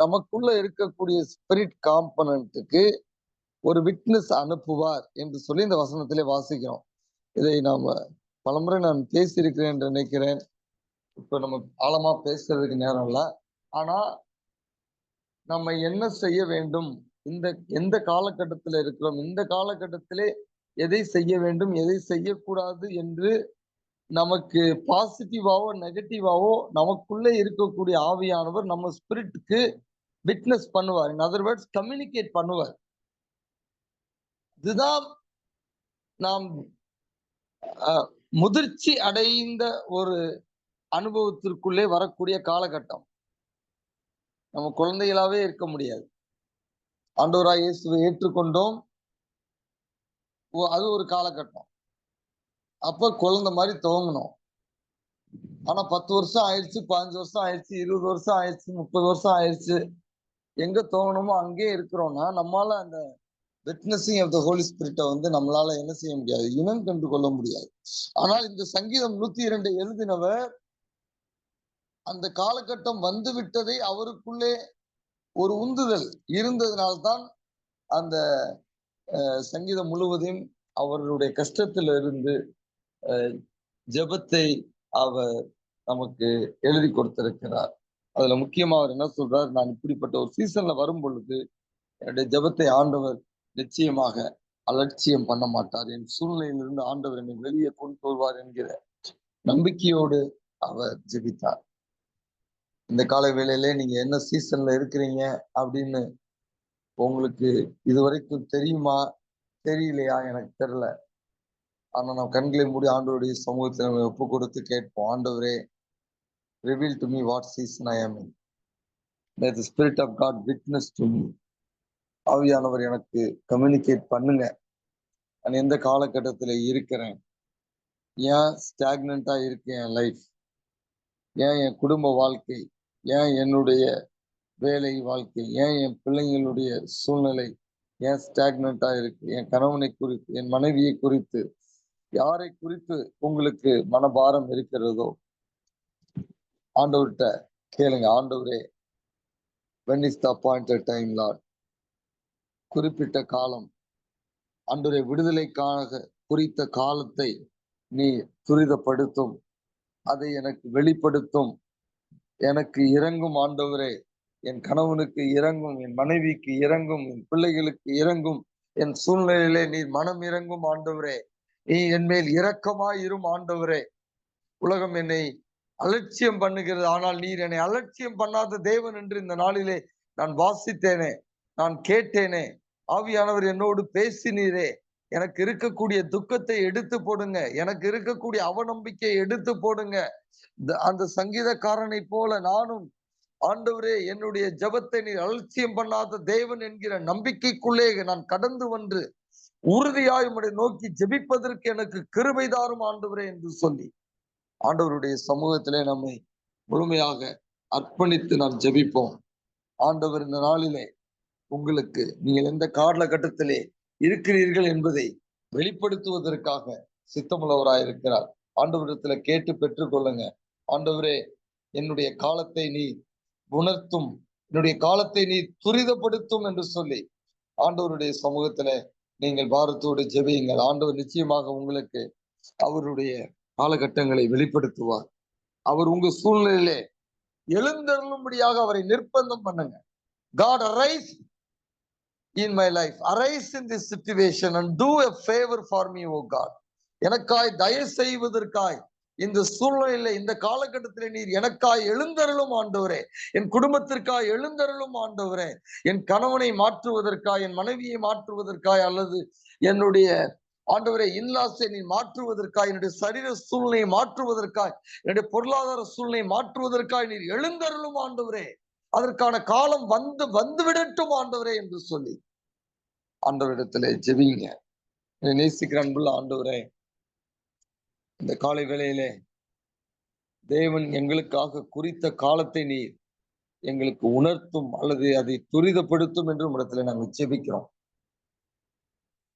Speaker 1: நமக்குள்ள இருக்கக்கூடிய ஸ்பிரிட் காம்பனன்ட்டுக்கு ஒரு விட்னஸ் அனுப்புவார் என்று சொல்லி இந்த வசனத்திலே வாசிக்கிறோம். இதை நாம பலமுறை நான் பேசியிருக்கிறேன் என்று நினைக்கிறேன். இப்ப நம்ம ஆழமா பேசுறதுக்கு நேரம் இல்லை. ஆனா நம்ம என்ன செய்ய வேண்டும், எந்த காலகட்டத்தில் இருக்கிறோம், இந்த காலகட்டத்திலே எதை செய்ய வேண்டும் எதை செய்யக்கூடாது என்று நமக்கு பாசிட்டிவாவோ நெகட்டிவாவோ நமக்குள்ளே இருக்கக்கூடிய ஆவியானவர் நம்ம ஸ்பிரிட்டுக்கு விட்னஸ் பண்ணுவார். இன் அதர் வேர்ட்ஸ் கம்யூனிகேட் பண்ணுவார். இதுதான் நாம் முதிர்ச்சி அடைந்த ஒரு அனுபவத்திற்குள்ளே வரக்கூடிய காலகட்டம். நம்ம குழந்தைகளாவே இருக்க முடியாது. ஆண்டவராய் இயேசுவை ஏற்றுக்கொண்டோம், அது ஒரு காலகட்டம். அப்ப குழந்தை மாதிரி துவங்கணும். ஆனா 10 வருஷம் ஆயிடுச்சு, 15 வருஷம் ஆயிடுச்சு, 20 வருஷம் ஆயிடுச்சு, 30 வருஷம் ஆயிடுச்சு, எங்க துவங்கணுமோ அங்கே இருக்கிறோம்னா நம்மளால அந்த விட்னஸிங் ஆஃப் த ஹோலி ஸ்பிரிட்டை நம்மளால என்ன செய்ய முடியாது, இனம் கண்டு கொள்ள முடியாது. ஆனால் இந்த சங்கீதம் 102 எழுதினவர் அந்த காலகட்டம் வந்து விட்டதை அவருக்குள்ளே ஒரு உந்துதல் இருந்ததினால்தான் அந்த சங்கீதம் முழுவதையும் அவர்களுடைய கஷ்டத்திலிருந்து ஜெபத்தை அவர் நமக்கு எழுதி கொடுத்திருக்கிறார். அதுல முக்கியமா அவர் என்ன சொல்றார், நான் இப்படிப்பட்ட ஒரு சீசன்ல வரும் பொழுது என்னுடைய ஜெபத்தை ஆண்டவர் நிச்சயமாக அலட்சியம் பண்ண மாட்டார், என் சூழ்நிலையிலிருந்து ஆண்டவர் என்னை வெளியே கொண்டு வருவார் என்கிற நம்பிக்கையோடு அவர் ஜெபித்தார். இந்த கால வேளையிலே நீங்க என்ன சீசன்ல இருக்கிறீங்க அப்படின்னு உங்களுக்கு இதுவரைக்கும் தெரியுமா தெரியலையா எனக்கு தெரியல. ஆனா நம்ம கண்களை மூடி ஆண்டவருடைய சமூகத்தை நம்ம ஒப்பு கொடுத்து கேட்போம். ஆண்டவரே, reveal to me what season I am in. May the Spirit of God witness to me. ஆவியானவர் எனக்கு கம்யூனிகேட் பண்ணுங்க. நான் எந்த காலகட்டத்துல இருக்கிறேன், ஏன் ஸ்டாக்னண்டா இருக்கு என் லைஃப், ஏன் என் குடும்ப வாழ்க்கை, ஏன் என்னுடைய வேலை வாழ்க்கை, ஏன் என் பிள்ளைங்களுடைய சூழ்நிலை ஏன் ஸ்டாக்னண்டா இருக்கு, என் கணவனை குறித்து, என் மனைவியை குறித்து, யாரை குறித்து உங்களுக்கு மனபாரம் இருக்கிறதோ ஆண்டவர்கிட்ட கேளுங்க. ஆண்டவரே, when is the appointed time, Lord? குறிப்பிட்ட காலம், ஆண்டவரே, விடுதலைக்காக குறித்த காலத்தை நீ துரிதப்படுத்தும், அதை எனக்கு வெளிப்படுத்தும், எனக்கு இறங்கும் ஆண்டவரே, என் கணவனுக்கு இறங்கும், என் மனைவிக்கு இறங்கும், என் பிள்ளைகளுக்கு இறங்கும், என் சூழ்நிலையிலே நீர் மனம் இறங்கும் ஆண்டவரே, நீ என் மேல் இரக்கமாய் இரும் ஆண்டவரே. உலகம் என்னை அலட்சியம் பண்ணுகிறது, ஆனால் நீர் என்னை அலட்சியம் பண்ணாத தேவன் என்று இந்த நாளிலே நான் வாசித்தேனே, நான் கேட்டேனே. ஆவியானவர் என்னோடு பேசினீரே. எனக்கு இருக்கக்கூடிய துக்கத்தை எடுத்து போடுங்க, எனக்கு இருக்கக்கூடிய அவநம்பிக்கையை எடுத்து போடுங்க. அந்த சங்கீதக்காரனை போல நானும் ஆண்டவரே, என்னுடைய ஜெபத்தை நீர் அலட்சியம் பண்ணாத தேவன் என்கிற நம்பிக்கைக்குள்ளே நான் கடந்து வந்து உறுதியாய் உம்மை நோக்கி ஜெபிப்பதற்கு எனக்கு கிருபை தாரும் ஆண்டவரே என்று சொல்லி ஆண்டவருடைய சமூகத்திலே நம்மை முழுமையாக அர்ப்பணித்து நாம் ஜெபிப்போம். ஆண்டவர் இந்த நாளிலே உங்களுக்கு நீங்கள் எந்த காலகட்டத்திலே இருக்கிறீர்கள் என்பதை வெளிப்படுத்துவதற்காக சித்தமுள்ளவராயிருக்கிறார். ஆண்டவரிடத்துல கேட்டு பெற்றுக்கொள்ளுங்க. ஆண்டவரே, என்னுடைய காலத்தை நீ உணர்த்தும், என்னுடைய காலத்தை நீ துரிதப்படுத்தும் என்று சொல்லி ஆண்டவருடைய சமூகத்துல நீங்கள் பாரத்தோடு ஜெபியுங்கள். ஆண்டவர் நிச்சயமாக உங்களுக்கு அவருடைய காலகட்டங்களை வெளிப்படுத்துவார். அவர் உங்க சூழ்நிலையிலே எழுந்தருளும்படியாக அவரை நிர்பந்தம் பண்ணுங்க. God, arise in my life, arise in this situation and do a favor for me, O God. எனக்காய் தயவு செய்வதற்காய் இந்த சூழ்நிலையில இந்த காலகட்டத்திலே நீர் எனக்காய் எழுந்தருளும் ஆண்டவரே, என் குடும்பத்திற்காய் எழுந்தருளும் ஆண்டவரே, என் கணவனை மாற்றுவதற்காய், என் மனைவியை மாற்றுவதற்காய், அல்லது என்னுடைய ஆண்டவரே இன்லாஸை நீ மாற்றுவதற்காய், என்னுடைய சரீர சூழ்நிலையை மாற்றுவதற்காய், என்னுடைய பொருளாதார சூழ்நிலையை மாற்றுவதற்காய் நீர் எழுந்தருளும் ஆண்டவரே. அதற்கான காலம் வந்து விடட்டும் ஆண்டவரே என்று சொல்லி ஆண்டவரிடத்திலே ஜெபிங்க. நேசிக்கிற அன்புள்ள ஆண்டவரே, இந்த காலை வேளையிலே தேவன் எங்களுக்காக குறித்த காலத்தை நீர் எங்களுக்கு உணர்த்தும் அல்லது அதை துரிதப்படுத்தும் என்று இடத்துல நாங்கள் ஜெபிக்கிறோம்.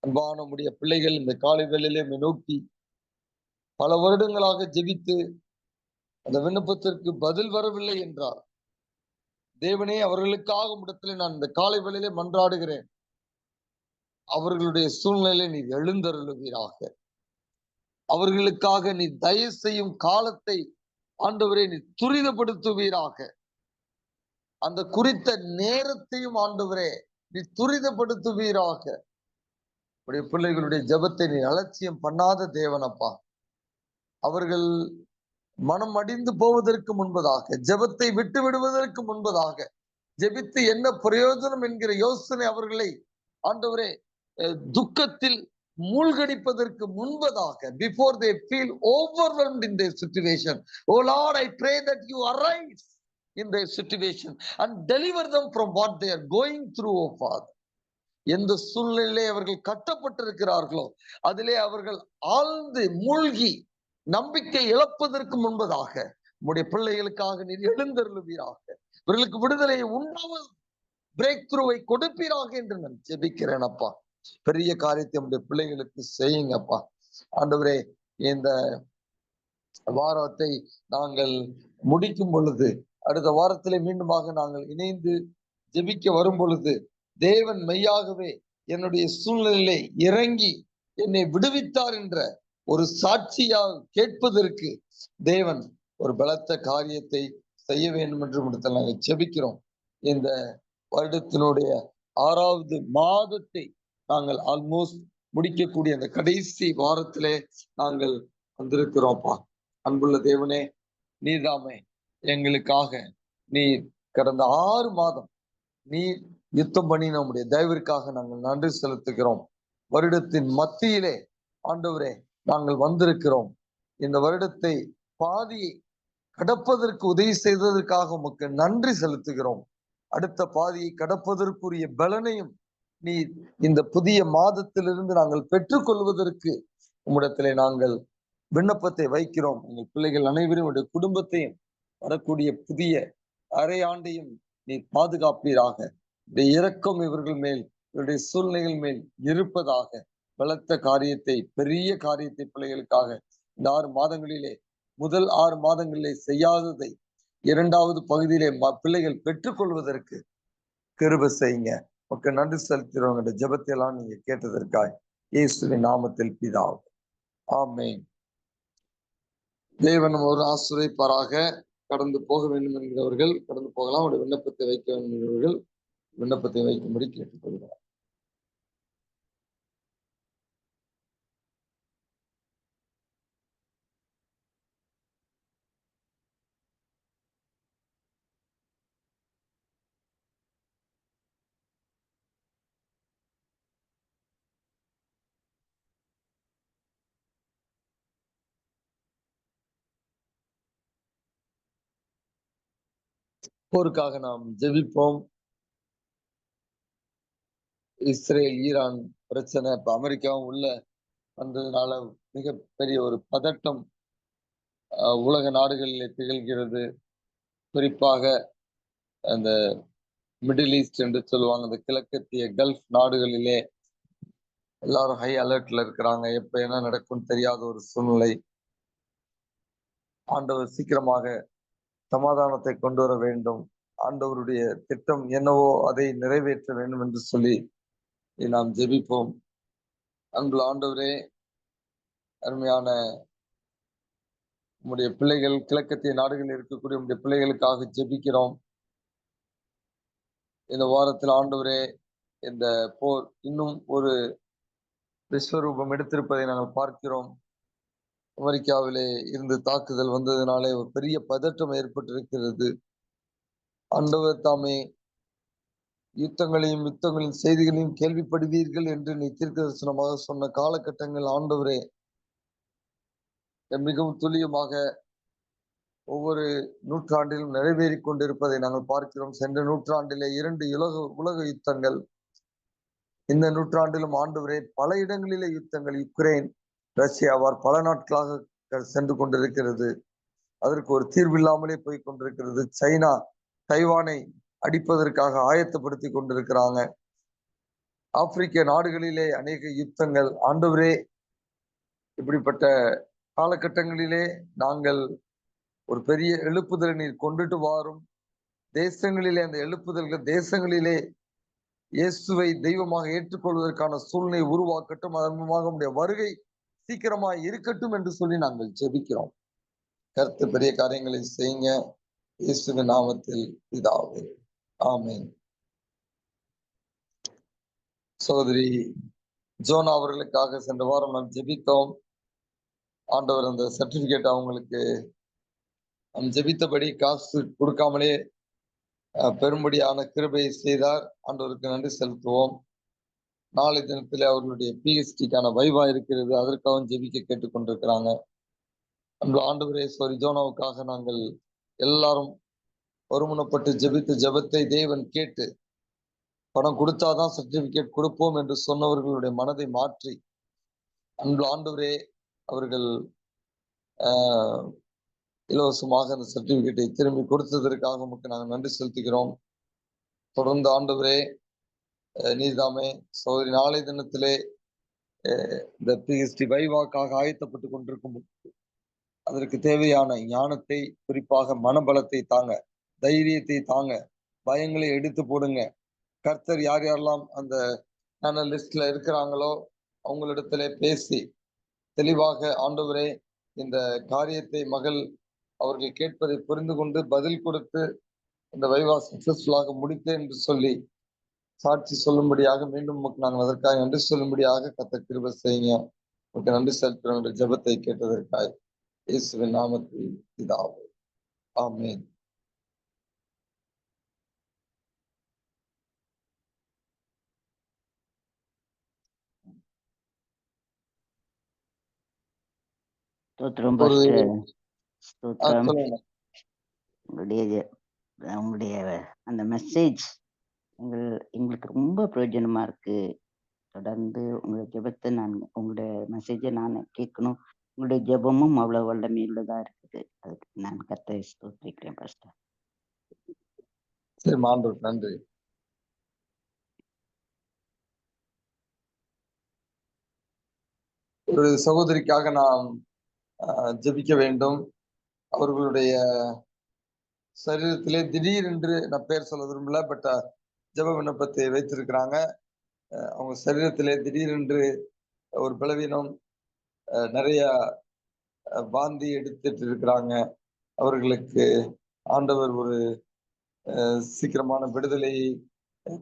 Speaker 1: அன்பான நம்முடைய பிள்ளைகள் இந்த காலை வேளையிலே நோக்கி பல வருடங்களாக ஜெபித்து அந்த விண்ணப்பத்திற்கு பதில் வரவில்லை என்றார். தேவனே, அவர்களுக்காக இடத்துல நான் இந்த காலை வேளையிலே மன்றாடுகிறேன். அவர்களுடைய சூழ்நிலையில நீர் எழுந்தருளுவீராக. அவர்களுக்காக நீ தயவு செய்யும் காலத்தை ஆண்டவரே நீ துரிதப்படுத்துவீராக. அந்த குறித்த நேரத்தையும் ஆண்டவரே நீ துரிதப்படுத்துவீராக. உடைய பிள்ளைகளுடைய ஜெபத்தை நீ அலட்சியம் பண்ணாத தேவனப்பா. அவர்கள் மனம் அடிந்து போவதற்கு முன்பதாக, ஜெபத்தை விட்டு விடுவதற்கு முன்பதாக, ஜெபித்து என்ன பிரயோஜனம் என்கிற யோசனை அவர்களை ஆண்டவரே துக்கத்தில் மூழ்கடிப்பதற்கு முன்பதாக, before they feel overwhelmed in their situation, oh Lord, I pray that you arise in their situation and deliver them from what they are going through, oh Father. எந்த சூழ்நிலையிலே அவர்கள் கட்டப்பட்டிருக்கிறார்களோ அதிலே அவர்கள் ஆழ்ந்து மூழ்கி நம்பிக்கை இழப்பதற்கு முன்பதாக உம்முடைய பிள்ளைகளுக்காக நீர் எழுந்தருளுவீராக. இவர்களுக்கு விடுதலையை உண்டாவது பிரேக் த்ரூவை கொடுப்பீராக என்று நான் ஜெபிக்கிறேன் அப்பா. பெரிய காரியத்தை நம்முடைய பிள்ளைகளுக்கு செய்யுங்கப்பா. ஆண்டவரே, இந்த வாரத்தை நாங்கள் முடிக்கும் பொழுது, அடுத்த வாரத்திலே மீண்டுமாக நாங்கள் இணைந்து ஜெபிக்க வரும் பொழுது, தேவன் மெய்யாகவே என்னுடைய சூழ்நிலையிலே இறங்கி என்னை விடுவித்தார் என்ற ஒரு சாட்சியாக கேட்பதற்கு தேவன் ஒரு பலத்த காரியத்தை செய்ய வேண்டும் என்று இடத்தில் நாங்கள் ஜெபிக்கிறோம். இந்த வருடத்தினுடைய 6வது மாதத்தை நாங்கள் ஆல்மோஸ்ட் முடிக்கக்கூடிய அந்த கடைசி வாரத்திலே நாங்கள் வந்திருக்கிறோம்ப்பா. அன்புள்ள தேவனே, நீர்தாமே எங்களுக்காக நீர் கடந்த 6 மாதம் நீர் யுத்தம் பண்ணி நம்முடைய தயவிற்காக நாங்கள் நன்றி செலுத்துகிறோம். வருடத்தின் மத்தியிலே ஆண்டவரே நாங்கள் வந்திருக்கிறோம். இந்த வருடத்தை பாதியை கடப்பதற்கு உதவி செய்ததற்காக உமக்கு நன்றி செலுத்துகிறோம். அடுத்த பாதியை கடப்பதற்குரிய பலனையும் நீ இந்த புதிய மாதத்திலிருந்து நாங்கள் பெற்றுக்கொள்வதற்கு உம்மிடத்திலே நாங்கள் விண்ணப்பத்தை வைக்கிறோம். எங்கள் பிள்ளைகள் அனைவரும் உடைய குடும்பத்தையும் வரக்கூடிய புதிய அரை ஆண்டையும் நீ பாதுகாப்பீராக. இந்த இரக்கம் இவர்கள் மேல், இவருடைய சூழ்நிலைகள் மேல் இருப்பதாக. பலத்த காரியத்தை, பெரிய காரியத்தை பிள்ளைகளுக்காக இந்த 6 மாதங்களிலே, முதல் 6 மாதங்களிலே செய்யாததை 2வது பகுதியிலே பிள்ளைகள் பெற்றுக்கொள்வதற்கு கிருபை செய்யுங்க. உனக்கு நன்றி செலுத்துறவங்க ஜெபத்தை எல்லாம் நீங்க கேட்டதற்காய் இயேசுவின் நாமத்தில் பிதாவே, ஆமென். தேவன் ஒரு ஆசீர்வதிப்பாராக. கடந்து போக வேண்டும் என்கிறவர்கள் கடந்து போகலாம். அவருடைய விண்ணப்பத்தை வைக்க வேண்டும் என்கிறவர்கள் விண்ணப்பத்தை வைக்கும்படி கேட்டுக்கொள்கிறார். போருக்காக நாம் ஜெபிப்போம். இஸ்ரேல் ஈரான் பிரச்சனை இப்ப அமெரிக்காவும் உள்ள வந்ததுனால மிகப்பெரிய ஒரு பதட்டம் உலக நாடுகளிலே திகழ்கிறது. குறிப்பாக அந்த மிடில் ஈஸ்ட் என்று சொல்லுவாங்க, அந்த கிழக்கத்திய கல்ஃப் நாடுகளிலே எல்லாரும் ஹை அலர்ட்ல இருக்கிறாங்க. எப்ப என்ன நடக்கும் தெரியாத ஒரு சூழ்நிலை. ஆண்டவர் சீக்கிரமாக சமாதானத்தை கொண்டு வர வேண்டும். ஆண்டவருடைய திட்டம் என்னவோ அதை நிறைவேற்ற வேண்டும் என்று சொல்லி நாம் ஜெபிப்போம். அன்புள்ள ஆண்டவரே, அருமையான உம்முடைய பிள்ளைகள், கிழக்கத்திய நாடுகளில் இருக்கக்கூடிய உம்முடைய பிள்ளைகளுக்காக ஜெபிக்கிறோம். இந்த வாரத்தில் ஆண்டவரே, இந்த போர் இன்னும் ஒரு விஸ்வரூபம் எடுத்திருப்பதை நாங்கள் பார்க்கிறோம். அமெரிக்காவிலே இருந்து தாக்குதல் வந்ததினாலே ஒரு பெரிய பதற்றம் ஏற்பட்டிருக்கிறது. ஆண்டவர் தாமே யுத்தங்களின் செய்திகளையும் கேள்விப்படுவீர்கள் என்று நீ தீர்க்கதரிசனமாக சொன்ன காலகட்டங்கள் ஆண்டவரே மிகவும் துல்லியமாக ஒவ்வொரு நூற்றாண்டிலும் நிறைவேறிக் கொண்டிருப்பதை நாங்கள் பார்க்கிறோம். சென்ற நூற்றாண்டிலே 2 உலக யுத்தங்கள், இந்த நூற்றாண்டிலும் ஆண்டவரே பல இடங்களிலே யுத்தங்கள், யுக்ரைன் ரஷ்யாவால் பல நாட்களாக சென்று கொண்டிருக்கிறது. அதற்கு ஒரு தீர்வில்லாமலே போய் கொண்டிருக்கிறது. சைனா தைவானை அடிப்பதற்காக ஆயத்தப்படுத்தி கொண்டிருக்கிறாங்க. ஆப்பிரிக்க நாடுகளிலே அநேக யுத்தங்கள். ஆண்டவரே, இப்படிப்பட்ட காலகட்டங்களிலே நாங்கள் ஒரு பெரிய எழுப்புதலை நீர் கொண்டுட்டு வாரும். தேசங்களிலே அந்த எழுப்புதல்கள் தேசங்களிலே இயேசுவை தெய்வமாக ஏற்றுக்கொள்வதற்கான சூழ்நிலை உருவாக்கட்டும். அதன் மூலமாக உடைய வருகை சீக்கிரமாய் இருக்கட்டும் என்று சொல்லி நாங்கள் ஜெபிக்கிறோம். கர்த்தர் பெரிய காரியங்களை செய்யுங்க. இயேசுவின் நாமத்தில் பிதாவே, ஆமென். சகோதரி ஜோனா அவர்களுக்காக சென்ற வாரம் நாம் ஜெபித்தோம். ஆண்டவர் அந்த சர்டிபிகேட் அவங்களுக்கு நாம் ஜெபித்தபடி காசு கொடுக்காமலே பெரும்படியான கிருபையை செய்தார். ஆண்டவருக்கு நன்றி செலுத்துவோம். நாளை தினத்திலே அவர்களுடைய பிஹெச்டிக்கான வைவா இருக்கிறது. அதற்காகவும் ஜெபிக்க கேட்டுக்கொண்டிருக்கிறாங்க. ஆண்டவரே, ஜோனாவுக்காக நாங்கள் எல்லாரும் ஒருமுனப்பட்டு ஜெபித்த ஜெபத்தை தேவன் கேட்டு பணம் கொடுத்தாதான் சர்டிபிகேட் கொடுப்போம் என்று சொன்னவர்களுடைய மனதை மாற்றி ஆண்டவரே அவர்கள் இலவசமாக அந்த சர்டிபிகேட்டை திரும்பி கொடுத்ததற்காக உங்களுக்கு நாங்கள் நன்றி செலுத்துகிறோம். தொடர்ந்து ஆண்டவரே நீதாமே சகோதரி நாளை தினத்திலே இந்த பிஹெச்டி வைவாக்காக ஆயத்தப்பட்டு கொண்டிருக்கும் அதற்கு தேவையான ஞானத்தை, குறிப்பாக மனபலத்தை தாங்க, தைரியத்தை தாங்க, பயங்களை எடுத்து போடுங்க. கர்த்தர் யார் யாரெல்லாம் அந்த லிஸ்ட்ல இருக்கிறாங்களோ அவங்களிடத்துல பேசி தெளிவாக ஆண்டவரே இந்த காரியத்தை மகள் அவர்கள் கேட்பதை புரிந்து கொண்டு பதில் கொடுத்து இந்த வைவா சக்சஸ்ஃபுல்லாக முடித்தேன் என்று சொல்லி சாட்சி சொல்லும்படியாக மீண்டும் நாங்கள் அதற்காக நன்றி சொல்லும்படியாக கர்த்தர் கிருபை செய்யுங்க. உங்களுக்கு நன்றி செலுத்துகிற ஜெபத்தை கேட்டதற்காக இயேசுவின் நாமத்தில் பிதாவே, ஆமென்.
Speaker 2: உங்களுடைய அந்த மெசேஜ் எங்களுக்கு ரொம்ப பிரயோஜனமா இருக்கு. தொடர்ந்து உங்க ஜெபத்தை உங்களுடைய மெசேஜை நான் கேட்கணும். உங்களுடைய ஜெபமும் அவ்வளவு வல்லமையுள்ளதா இருக்குது. அதுக்கு நான் கர்த்தரை ஸ்தோத்திரிக்கிறேன் பாஸ்டர்.
Speaker 1: சரி, ஆண்டவருக்கு நன்றி. ஒரு சகோதரிக்காக நாம் ஜெபிக்க வேண்டும். அவர்களுடைய சரீரத்திலே திடீரென்று, நான் பேர் சொல்ல விரும்பல, பட் ஜெப விண்ணப்பத்தை வைத்திருக்கிறாங்க. அவங்க சரீரத்திலே திடீரென்று ஒரு பலவீனம், நிறைய வாந்தி எடுத்துட்டு இருக்கிறாங்க. அவர்களுக்கு ஆண்டவர் ஒரு சீக்கிரமான விடுதலையை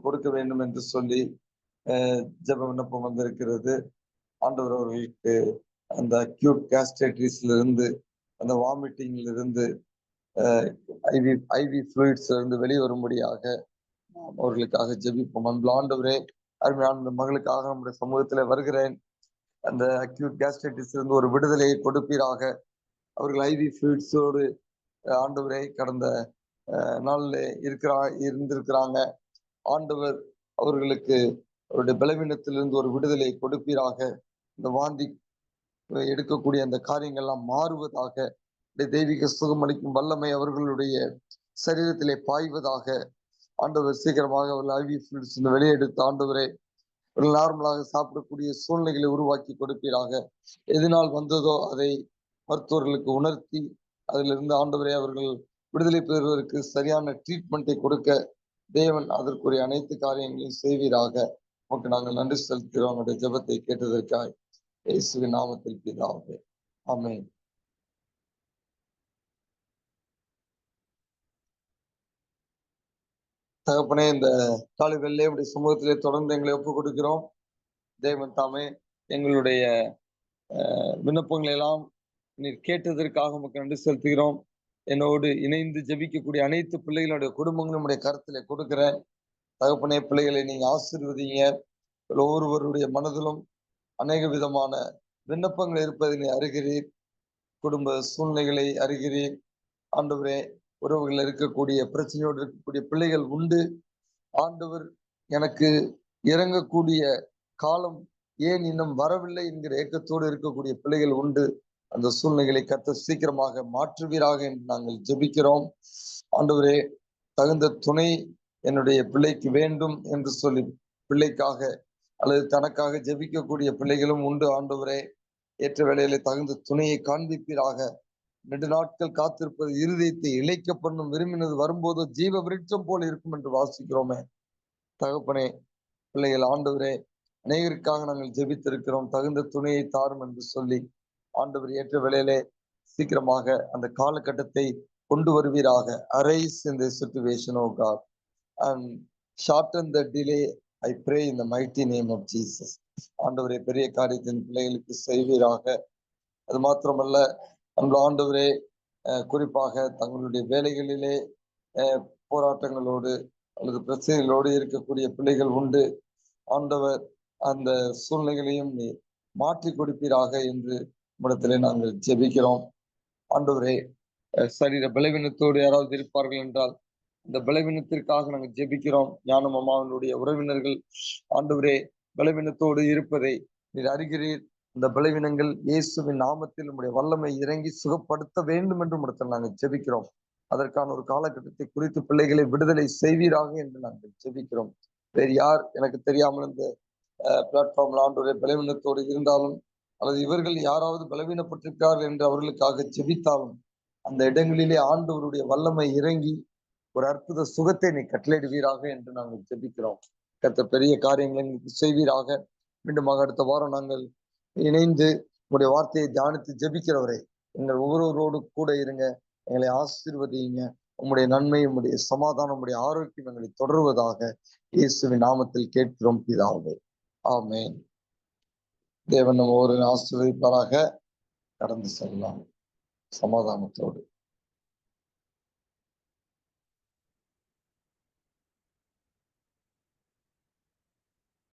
Speaker 1: கொடுக்க வேண்டும் என்று சொல்லி ஜெப விண்ணப்பம் வந்திருக்கிறது. ஆண்டவர் அவர்களுக்கு அந்த அக்யூட் கேஸ்ட்ரைட்டிஸ்ல இருந்து, அந்த வாமிட்டிங்ல இருந்து, ஐவி ஃப்ளூயிட்ஸ்ல இருந்து வெளிவரும்படியாக அவர்களுக்காக ஜெபிப்போம். அன்பு ஆண்டவரே, அருமையான அந்த மகளுக்காக நம்முடைய சமூகத்துல வருகிறேன். அந்த அக்யூட் கேஸ்ட்ரைட்டிஸ் இருந்து ஒரு விடுதலையை கொடுப்பீராக. அவர்கள் ஐவி ஃப்ளூயிட்ஸோடு ஆண்டவரே கடந்த நாள்ல இருந்திருக்கிறாங்க. ஆண்டவர் அவர்களுக்கு அவருடைய பலவீனத்திலிருந்து ஒரு விடுதலை கொடுப்பீராக. இந்த வாந்தி எடுக்கக்கூடிய அந்த காரியங்கள்லாம் மாறுவதாக. தெய்வீக சுகமளிக்கும் வல்லமை அவர்களுடைய சரீரத்திலே பாய்வதாக. ஆண்டவர் சீக்கிரமாக அவர்கள் ஐவி ஃப்ளூயிட்ஸ் வெளியெடுத்து ஆண்டவரே அவர்கள் நார்மலாக சாப்பிடக்கூடிய சூழ்நிலைகளை உருவாக்கி கொடுப்பீராக. எதனால் வந்ததோ அதை மருத்துவர்களுக்கு உணர்த்தி அதிலிருந்து ஆண்டவரே அவர்கள் விடுதலை பெறுவதற்கு சரியான ட்ரீட்மெண்ட்டை கொடுக்க தேவன் அதற்குரிய அனைத்து காரியங்களையும் செய்வீராக. நமக்கு நாங்கள் நன்றி செலுத்துகிறோம். அவனுடைய ஜெபத்தை கேட்டதற்காக இயேசுவின் நாமத்தில் பிதாவே, ஆமென். தகப்பனே, இந்த காலை வெள்ளை உடைய சமூகத்திலே தொடர்ந்து எங்களை ஒப்புக் கொடுக்கிறோம். தேவன் தாமே எங்களுடைய விண்ணப்பங்களை எல்லாம் நீர் கேட்டதற்காக உமக்கு நன்றி செலுத்துகிறோம். என்னோடு இணைந்து ஜெபிக்கக்கூடிய அனைத்து பிள்ளைகளுடைய குடும்பங்களும் உடைய கருத்திலே கொடுக்கிறேன். தகப்பனே, பிள்ளைகளை நீங்க ஆசீர்வதிங்க. ஒவ்வொருவருடைய மனதிலும் அநேக விதமான விண்ணப்பங்கள் இருப்பதை நீ அறிகிறீர். குடும்ப சூழ்நிலைகளை அறிகிறீர். ஆண்டவரே, உறவுகள் இருக்கக்கூடிய பிரச்சனையோடு இருக்கக்கூடிய பிள்ளைகள் உண்டு. ஆண்டவர், எனக்கு இறங்கக்கூடிய காலம் ஏன் இன்னும் வரவில்லை என்கிற ஏக்கத்தோடு இருக்கக்கூடிய பிள்ளைகள் உண்டு. அந்த சூழ்நிலைகளை கர்த்தர் சீக்கிரமாக மாற்றுவீராக என்று நாங்கள் ஜெபிக்கிறோம். ஆண்டவரே, தகுந்த துணை என்னுடைய பிள்ளைக்கு வேண்டும் என்று சொல்லி பிள்ளைக்காக அல்லது தனக்காக ஜெபிக்கக்கூடிய பிள்ளைகளும் உண்டு. ஆண்டவரே, ஏற்ற வேளையிலே தகுந்த துணையை காண்பிப்பீராக. நெடுநாட்கள் காத்திருப்பது இருதயத்தை இழைக்க பண்ணும், விரும்பினது வரும்போது ஜீவ விருட்சம் போல இருக்கும் என்று வாசிக்கிறோமே. தகப்பனே, பிள்ளைகள் ஆண்டவரே, அநேகருக்காக நாங்கள் ஜெபித்திருக்கிறோம். தகுந்த துணையை தாரும் என்று சொல்லி ஆண்டவர் ஏற்ற வேளையிலே சீக்கிரமாக அந்த காலகட்டத்தை கொண்டு வருவீராக. Arise in the situation, oh God, and shorten the delay, I pray in the mighty name of Jesus. ஆண்டவரே, பெரிய காரியத்தின் பிள்ளைகளுக்கு செய்வீராக. அது மாத்திரமல்ல, அன்பு ஆண்டவரே, குறிப்பாக தங்களுடைய வேலைகளிலே போராட்டங்களோடு அல்லது பிரச்சனைகளோடு இருக்கக்கூடிய பிள்ளைகள் உண்டு. ஆண்டவர், அந்த சூழ்நிலைகளையும் நீ மாற்றி கொடுப்பீராக என்று இடத்திலே நாங்கள் ஜெபிக்கிறோம். ஆண்டவரே, சரீர பலவீனத்தோடு யாராவது இருப்பார்கள் என்றால் இந்த பலவீனத்திற்காக நாங்கள் ஜெபிக்கிறோம். ஞானம் அம்மாவனுடைய உறவினர்கள் ஆண்டவரே பலவீனத்தோடு இருப்பதை நீர் அறிகிறீர். இந்த பலவீனங்கள் இயேசுவின் நாமத்தில் நம்முடைய வல்லமை இறங்கி சுகப்படுத்த வேண்டும் என்று இடத்தில் நாங்கள் ஜெபிக்கிறோம். அதற்கான ஒரு காலகட்டத்தை குறித்து பிள்ளைகளை விடுதலை செய்வீராக என்று நாங்கள் ஜெபிக்கிறோம். வேறு யார் எனக்கு தெரியாமல் இந்த பிளாட்ஃபார்ம்ல ஆண்டவரே பலவீனத்தோடு இருந்தாலும் அல்லது இவர்கள் யாராவது பலவீனப்பட்டிருக்கார்கள் என்று அவர்களுக்காக ஜெபித்தாலும் அந்த இடங்களிலே ஆண்டவருடைய வல்லமை இறங்கி ஒரு அற்புத சுகத்தை நீ கட்டளையிடுவீராக என்று நாங்கள் ஜெபிக்கிறோம். கர்த்தர் பெரிய காரியங்களை செய்வீராக. மீண்டும் அடுத்த வாரம் நாங்கள் இணைந்து உங்களுடைய வார்த்தையை தியானித்து ஜெபிக்கிறவரை எங்கள் ஒவ்வொருவரோடு கூட இருங்க. எங்களை ஆசீர்வதிங்க. உங்களுடைய நன்மை, உங்களுடைய சமாதானம், உங்களுடைய ஆரோக்கியம் எங்களை தொடருவதாக இயேசுவின் நாமத்தில் கேட்கிறோம் பிதாவே, ஆமென். தேவன் நம்ம ஒரு ஆசீர்வதிப்பாராக. கடந்து செல்லலாம் சமாதானத்தோடு.